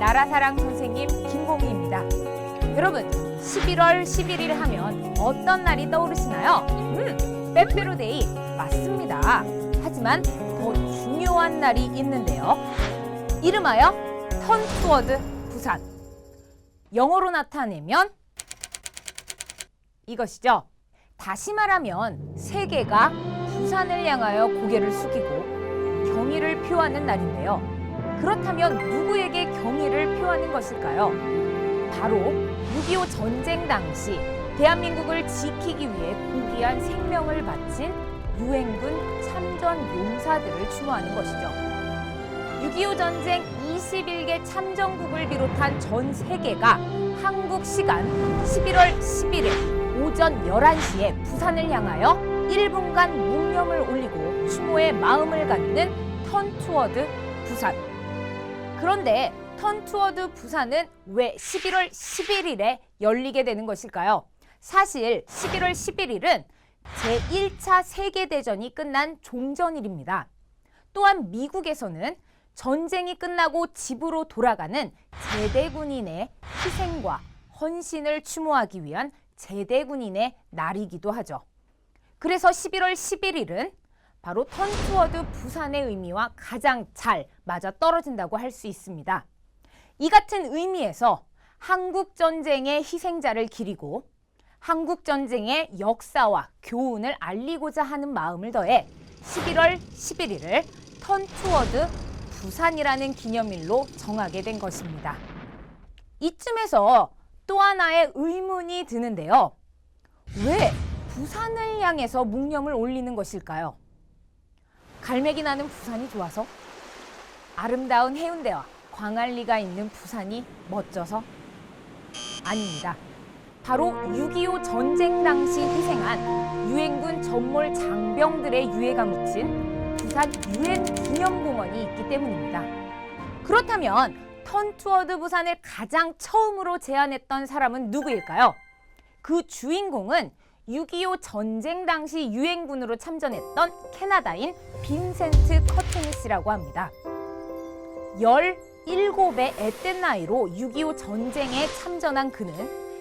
나라사랑 선생님 김봉희입니다. 여러분, 11월 11일 하면 어떤 날이 떠오르시나요? 빼빼로데이 맞습니다. 하지만 더 중요한 날이 있는데요. 이름하여 턴투워드 부산. 영어로 나타내면 이것이죠. 다시 말하면 세계가 부산을 향하여 고개를 숙이고 경의를 표하는 날인데요. 그렇다면 누구에게 경의를 표하는 것일까요? 바로 6.25 전쟁 당시 대한민국을 지키기 위해 고귀한 생명을 바친 유엔군 참전 용사들을 추모하는 것이죠. 6.25 전쟁 21개 참전국을 비롯한 전 세계가 한국 시간 11월 11일 오전 11시에 부산을 향하여 1분간 묵념을 올리고 추모의 마음을 갖는 턴투워드 부산. 그런데 턴투워드 부산은 왜 11월 11일에 열리게 되는 것일까요? 사실 11월 11일은 제1차 세계대전이 끝난 종전일입니다. 또한 미국에서는 전쟁이 끝나고 집으로 돌아가는 제대군인의 희생과 헌신을 추모하기 위한 제대군인의 날이기도 하죠. 그래서 11월 11일은 바로 턴투워드 부산의 의미와 가장 잘 맞아떨어진다고 할 수 있습니다. 이 같은 의미에서 한국전쟁의 희생자를 기리고 한국전쟁의 역사와 교훈을 알리고자 하는 마음을 더해 11월 11일을 턴투워드 부산이라는 기념일로 정하게 된 것입니다. 이쯤에서 또 하나의 의문이 드는데요. 왜 부산을 향해서 묵념을 올리는 것일까요? 갈매기 나는 부산이 좋아서? 아름다운 해운대와 광안리가 있는 부산이 멋져서? 아닙니다. 바로 6.25 전쟁 당시 희생한 유엔군 전몰 장병들의 유해가 묻힌 부산 유엔 기념공원이 있기 때문입니다. 그렇다면 턴투워드 부산을 가장 처음으로 제안했던 사람은 누구일까요? 그 주인공은 6.25 전쟁 당시 유엔군으로 참전했던 캐나다인 빈센트 커트니스라고 합니다. 17의 앳된 나이로 6.25 전쟁에 참전한 그는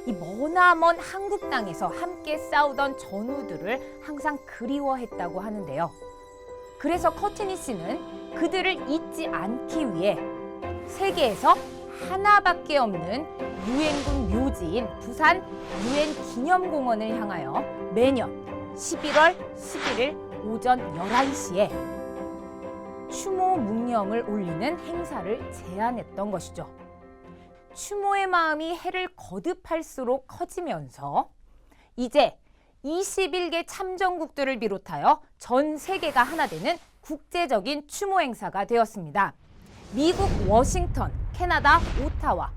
이 머나먼 한국 땅에서 함께 싸우던 전우들을 항상 그리워했다고 하는데요. 그래서 커트니스는 그들을 잊지 않기 위해 세계에서 하나밖에 없는 유엔군 묘지인 부산 유엔 기념공원을 향하여 매년 11월 11일 오전 11시에 추모 묵념을 올리는 행사를 제안했던 것이죠. 추모의 마음이 해를 거듭할수록 커지면서 이제 21개 참전국들을 비롯하여 전 세계가 하나 되는 국제적인 추모 행사가 되었습니다. 미국 워싱턴, 캐나다 오타와,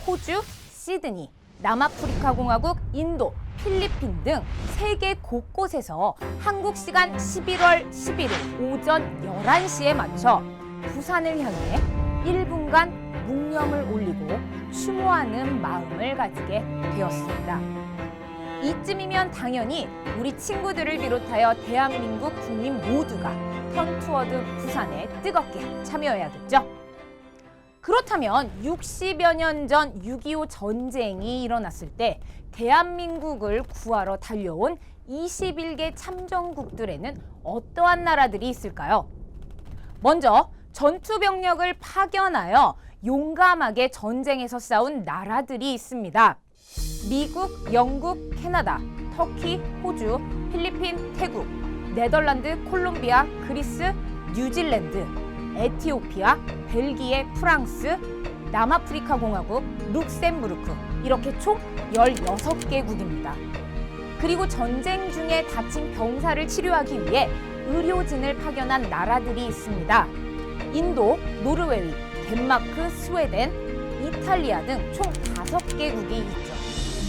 호주 시드니, 남아프리카 공화국, 인도, 필리핀 등 세계 곳곳에서 한국 시간 11월 11일 오전 11시에 맞춰 부산을 향해 1분간 묵념을 올리고 추모하는 마음을 가지게 되었습니다. 이쯤이면 당연히 우리 친구들을 비롯하여 대한민국 국민 모두가 턴투워드 부산에 뜨겁게 참여해야겠죠. 그렇다면 60여 년 전 6.25 전쟁이 일어났을 때 대한민국을 구하러 달려온 21개 참전국들에는 어떠한 나라들이 있을까요? 먼저 전투병력을 파견하여 용감하게 전쟁에서 싸운 나라들이 있습니다. 미국, 영국, 캐나다, 터키, 호주, 필리핀, 태국, 네덜란드, 콜롬비아, 그리스, 뉴질랜드, 에티오피아, 벨기에, 프랑스, 남아프리카 공화국, 룩셈부르크 이렇게 총 16개국입니다. 그리고 전쟁 중에 다친 병사를 치료하기 위해 의료진을 파견한 나라들이 있습니다. 인도, 노르웨이, 덴마크, 스웨덴, 이탈리아 등 총 5개국이 있죠.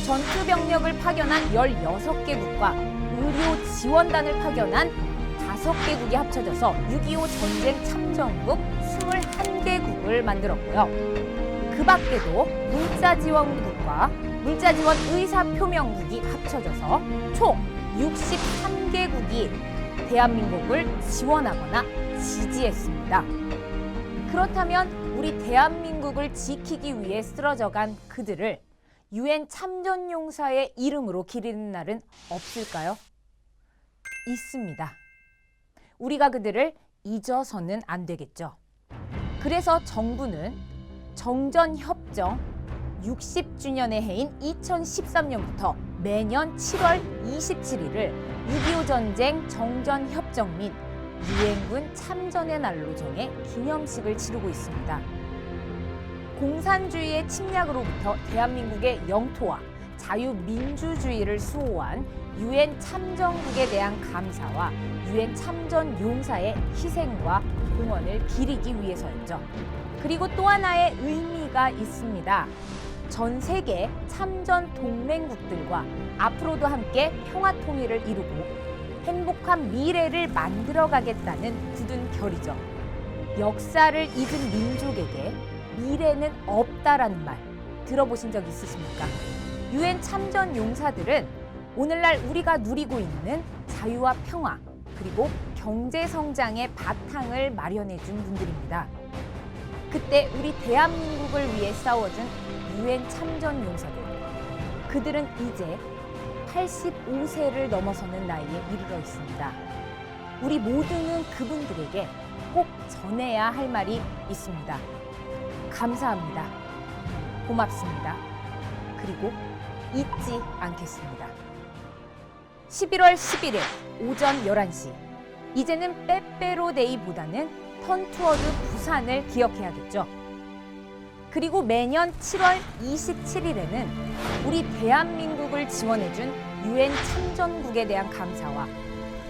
전투병력을 파견한 16개국과 의료 지원단을 파견한 5개국이 합쳐져서 6.25 전쟁 참전국 21개국을 만들었고요. 그 밖에도 문자지원국과 문자지원 의사표명국이 합쳐져서 총 63개국이 대한민국을 지원하거나 지지했습니다. 그렇다면 우리 대한민국을 지키기 위해 쓰러져간 그들을 유엔 참전용사의 이름으로 기리는 날은 없을까요? 있습니다. 우리가 그들을 잊어서는 안 되겠죠. 그래서 정부는 정전협정 60주년의 해인 2013년부터 매년 7월 27일을 6.25 전쟁 정전협정 및 유엔군 참전의 날로 정해 기념식을 치르고 있습니다. 공산주의의 침략으로부터 대한민국의 영토와 자유민주주의를 수호한 유엔 참전국에 대한 감사와 유엔 참전 용사의 희생과 공헌을 기리기 위해서였죠. 그리고 또 하나의 의미가 있습니다. 전 세계 참전 동맹국들과 앞으로도 함께 평화 통일을 이루고 행복한 미래를 만들어가겠다는 굳은 결의죠. 역사를 잊은 민족에게 미래는 없다라는 말 들어보신 적 있으십니까? 유엔 참전 용사들은 오늘날 우리가 누리고 있는 자유와 평화 그리고 경제 성장의 바탕을 마련해 준 분들입니다. 그때 우리 대한민국을 위해 싸워준 유엔 참전 용사들, 그들은 이제 85세를 넘어서는 나이에 이르러 있습니다. 우리 모두는 그분들에게 꼭 전해야 할 말이 있습니다. 감사합니다. 고맙습니다. 그리고 잊지 않겠습니다. 11월 11일 오전 11시. 이제는 빼빼로데이보다는 턴투어드 부산을 기억해야겠죠. 그리고 매년 7월 27일에는 우리 대한민국을 지원해준 유엔 참전국에 대한 감사와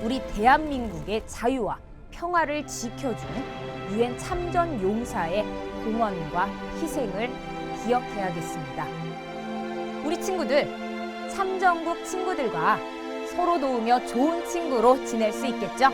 우리 대한민국의 자유와 평화를 지켜준 유엔 참전 용사의 공헌과 희생을 기억해야겠습니다. 우리 친구들, 참전국 친구들과 서로 도우며 좋은 친구로 지낼 수 있겠죠?